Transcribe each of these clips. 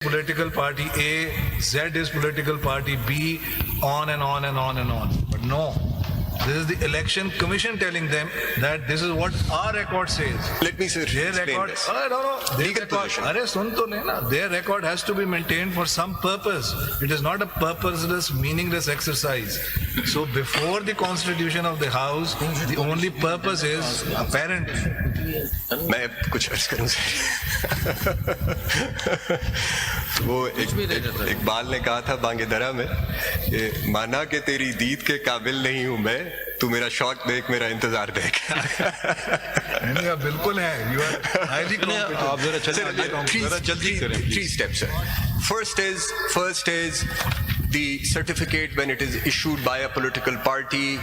political party A, Z is political party B, on and on and on and on. But no, this is the election commission telling them that this is what our record says. Let me Their explain record, this. their Legal record, position. sun to leena. Their record has to be maintained for some purpose. It is not a purposeless, meaningless exercise. So before the constitution of the house, the only purpose is apparent. मैं कुछ अर्ज करूं वो इकबाल ने कहा था बांगेदरा में कि माना कि तेरी दीद के काबिल नहीं हूं मैं, तू मेरा शौक देख, मेरा इंतजार देख। नहीं, बिल्कुल है। You are highly competent. आप जरा जल्दी करें। Three steps, sir. First is the certificate when it is issued by a political party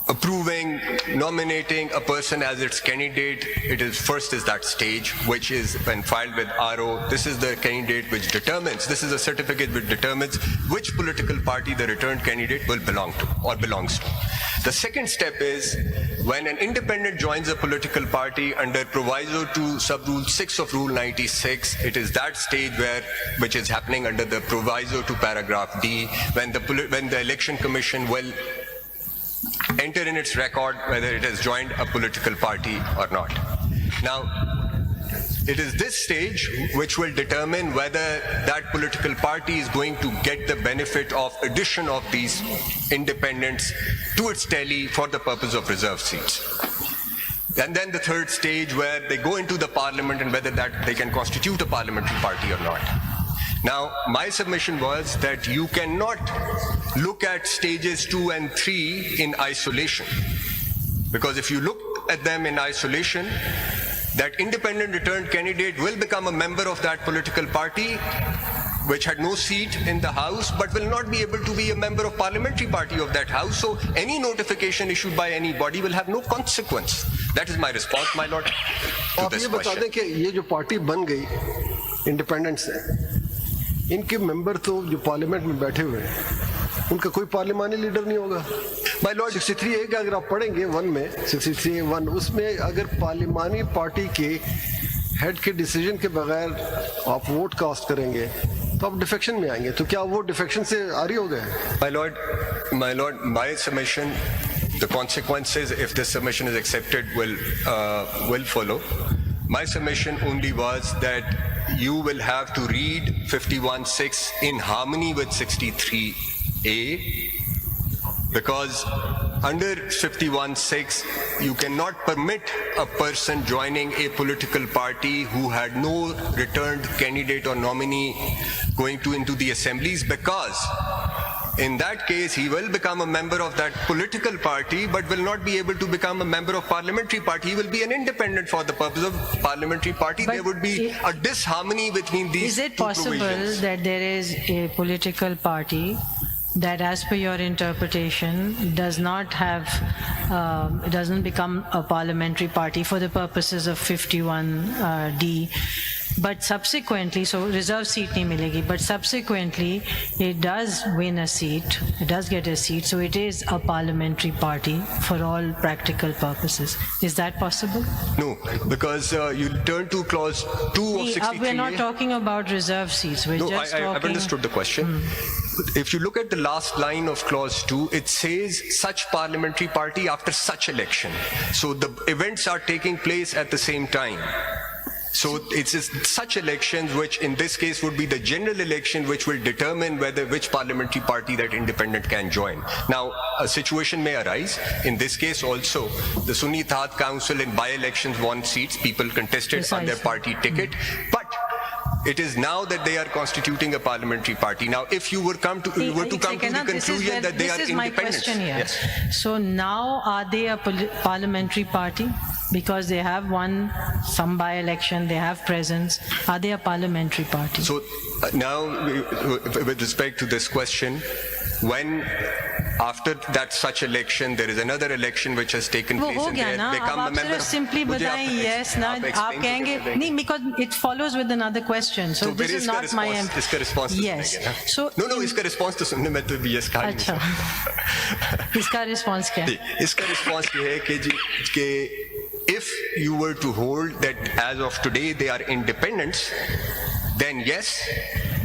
approving, nominating a person as its candidate. It is first is that stage, which is when filed with RO. This is the candidate which determines, this is a certificate which determines which political party the returned candidate will belong to or belongs to. The second step is when an independent joins a political party under proviso to sub-rule 6 of Rule 96, it is that stage which is happening under the proviso to paragraph D, when the election commission will enter in its record whether it has joined a political party or not. Now, it is this stage which will determine whether that political party is going to get the benefit of addition of these independents to its tally for the purpose of reserved seats. And then the third stage where they go into the parliament and whether that they can constitute a parliamentary party or not. Now, my submission was that you cannot look at stages 2 and 3 in isolation. Because if you look at them in isolation, that independent returned candidate will become a member of that political party which had no seat in the house but will not be able to be a member of parliamentary party of that house. So any notification issued by anybody will have no consequence. That is my response, my lord, to आप this ये बता question. दें कि ये जो party बन गई independent से, इनके मेंबर तो जो पार्लियामेंट में बैठे हुए हैं उनका कोई पार्लियामानी लीडर नहीं होगा। My lord, 63A का अगर आप पढ़ेंगे 1 में 63A1 उसमें अगर पार्लियामानी पार्टी के हेड के डिसीजन के बगैर आप वोट कास्ट करेंगे तो आप डिफेक्शन में आएंगे। तो क्या वो डिफेक्शन से आरी हो गए? My lord, my submission, the consequences if this submission is accepted will follow. My submission only was that you will have to read 51(6) in harmony with 63A, because under 51(6) you cannot permit a person joining a political party who had no returned candidate or nominee going into the assemblies, because in that case he will become a member of that political party but will not be able to become a member of parliamentary party. He will be an independent for the purpose of parliamentary party. But there would be a disharmony between these Is it two possible provisions. that there is a political party that, as per your interpretation, does not have, doesn't become a parliamentary party for the purposes of 51D, but subsequently, so reserve seat nahi milegi, but subsequently it does win a seat, it does get a seat, so it is a parliamentary party for all practical purposes. Is that possible? No, because you turn to clause 2 of 63A. We're not talking about reserve seats, we're No, just I've talking... understood the question. If you look at the last line of clause 2, it says such parliamentary party after such election. So the events are taking place at the same time. So it's such elections, which in this case would be the general election, which will determine which parliamentary party that independent can join. Now, a situation may arise. In this case also, the Sunni Ittihat Council in by-elections won seats. People contested on their party ticket. But it is now that they are constituting a parliamentary party. Now, if you were to come to the conclusion that they are independent. This is my question here. Yes. So now are they a parliamentary party? Because they have won some by-election, they have presence. Are they a parliamentary party? So now, with respect to this question, when after that such election, there is another election which has taken वो place हो and गया they ना, become अब a आप member. सिर्फ simply बताएं yes ना, आप कहेंगे नहीं, because it follows with another question. So this is not my... इसका response तो yes. सुनेंगे ना? So No, इसका response तो सुनने में तो yes कहा ही अच्छा, नहीं। इसका response क्या है? इसका response ये है कि if you were to hold that as of today they are independents, then yes,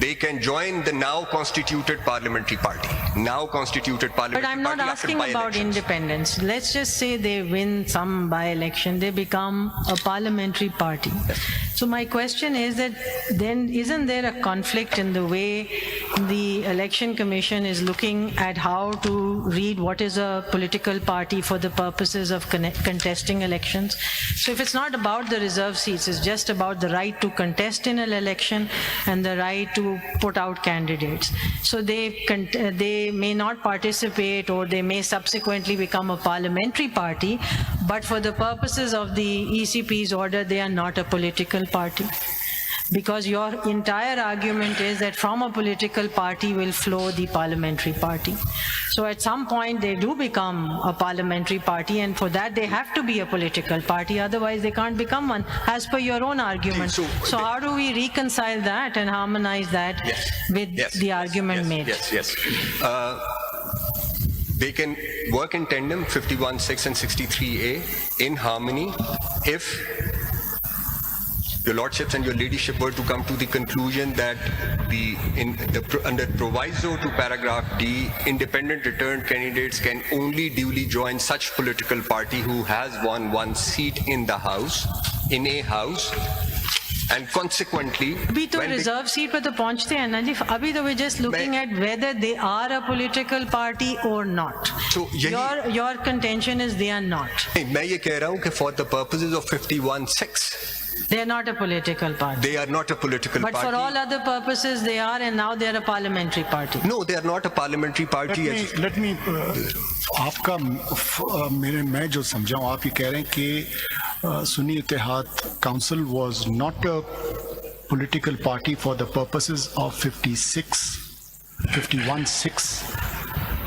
they can join the now constituted parliamentary party. Now constituted parliamentary But I'm not party after asking about by-elections. independence. Let's just say they win some by-election, they become a parliamentary party. So my question is that then isn't there a conflict in the way the Election Commission is looking at how to read what is a political party for the purposes of contesting elections? So if it's not about the reserve seats, it's just about the right to contest in an election and the right to put out candidates. So they may not participate, or they may subsequently become a parliamentary party, but for the purposes of the ECP's order, they are not a political party. Because your entire argument is that from a political party will flow the parliamentary party. So at some point they do become a parliamentary party, and for that they have to be a political party, otherwise they can't become one, as per your own argument. So how do we reconcile that and harmonize that with the argument made? Yes. They can work in tandem, 51(6) and 63A, in harmony, if your lordships and your ladyship were to come to the conclusion that under proviso to paragraph D, independent returned candidates can only duly join such political party who has won one seat in the house, in a house, and consequently अभी तो when they- reserve seat पे तो पहुंचते हैं ना जी. अभी तो we're just looking at whether they are a political party or not. So यही- Your contention is they are not. नहीं, मैं ये कह रहा हूँ कि for the purposes of 51(6), They are not a political party. they are not a political But party. for all other purposes they are, and now they are a parliamentary party. No, they are not a parliamentary party. Let me आपका मैं जो समझा हूँ, आप ये कह रहे हैं कि Sunni Ittehad Council was not a political party for the purposes of 51(6).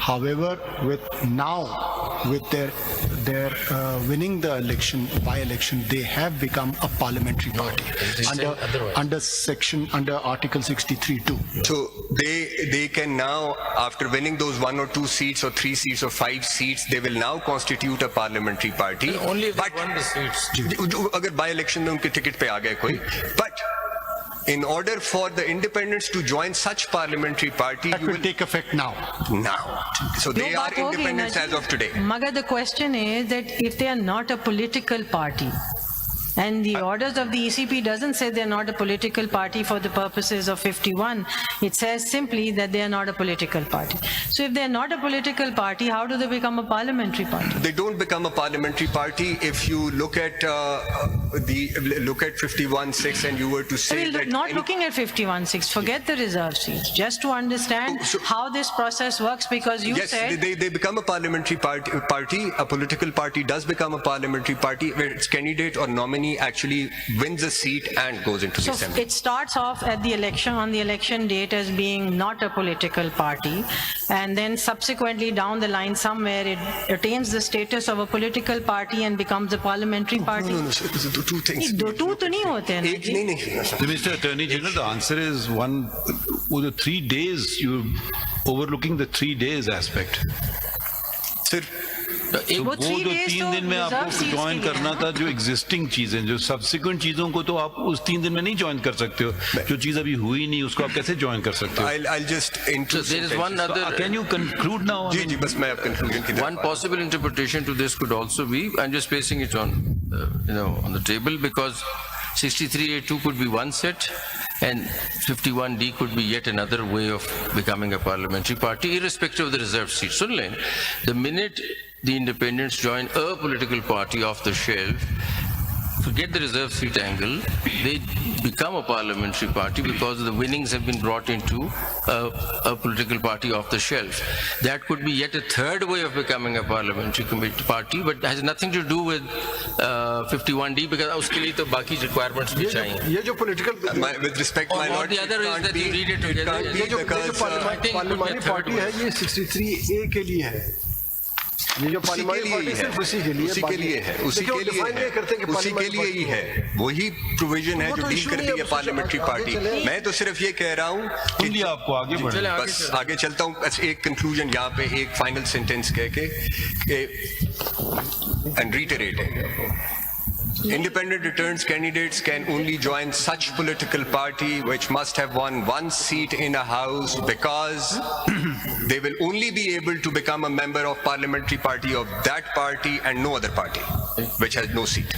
However, with their winning the election, by-election, they have become a parliamentary party under Article 63(2). So they can now, after winning those 1 or 2 seats or 3 seats or 5 seats, they will now constitute a parliamentary party. Only if But they won the seats. अगर by-election में उनके ticket पे आ गए कोई, but in order for the independents to join such parliamentary party, That you will will take effect now. now. So they वो are बात होगी independents ना as जी. of today. मगर the question is that if they are not a political party, and the orders of the ECP doesn't say they're not a political party for the purposes of 51, it says simply that they are not a political party. So if they're not a political party, how do they become a parliamentary party? They don't become a parliamentary party if you look at 51(6) and you were to say We're that not any- looking at 51(6), forget the reserve seats, just to understand how this process works, because you Yes, said they become a parliamentary party. A political party does become a parliamentary party where its candidate or nominee actually wins a seat and goes into the so assembly. it starts off at the election, on the election date, as being not a political party, and then subsequently down the line somewhere it attains the status of a political party and becomes a parliamentary party. No, sir, these are the two things. दो to तो नहीं होते हैं ना एक जी. नहीं. So, Mr. Attorney General, the answer is one, with the 3 days, you're overlooking the 3 days aspect. Sir, तो वो वो 3 जो days 3 तो दिन में reserve आपको seats ज्वाइन के लिए करना है. था, जो एग्जिस्टिंग चीजें, जो सब्सिक्वेंट चीजों को तो आप उस 3 दिन में नहीं ज्वाइन कर सकते हो. जो चीज अभी हुई नहीं उसको आप कैसे ज्वाइन कर सकते हो? I'll just So there is one other, Can you conclude now? जी बस मैं अब conclusion की तरफ one possible interpretation to this could also be, I'm just placing it on, on the table, because 63A2 could be one set and 51D could be yet another way of becoming a parliamentary party, irrespective of the reserved seat. So the minute the independents join a political party off the shelf, forget the reserve seat angle, they become a parliamentary party because the winnings have been brought into a political party off the shelf. That could be yet a third way of becoming a parliamentary party, but has nothing to do with 51D, because उसके लिए तो बाकी requirements भी चाहिए. ये जो political with respect, my Or lord, the other is that you read it together. can't be ये जो because, I think it could be a parliamentary third party way. है, ये 63A के लिए है. ये जो पार्लियामानी पार्टी सिर्फ उसी के लिए उसी के लिए है, उसी के लिए define नहीं करते कि है, उसी के parliamentary लिए ही party है. वही प्रोविजन है वो जो तो डील issue करती नहीं है है, पार्लियामेंट्री आगे पार्टी. चलें. मैं तो सिर्फ ये कह रहा हूँ Only आपको आगे बढ़ना चले आगे बस चले. आगे चलता हूँ. बस एक कंक्लूजन यहाँ पे, एक फाइनल सेंटेंस कह के, and reiterate Independent returns candidates can only join such political party which must have won one seat in a house, because they will only be able to become a member of parliamentary party of that party and no other party which has no seat.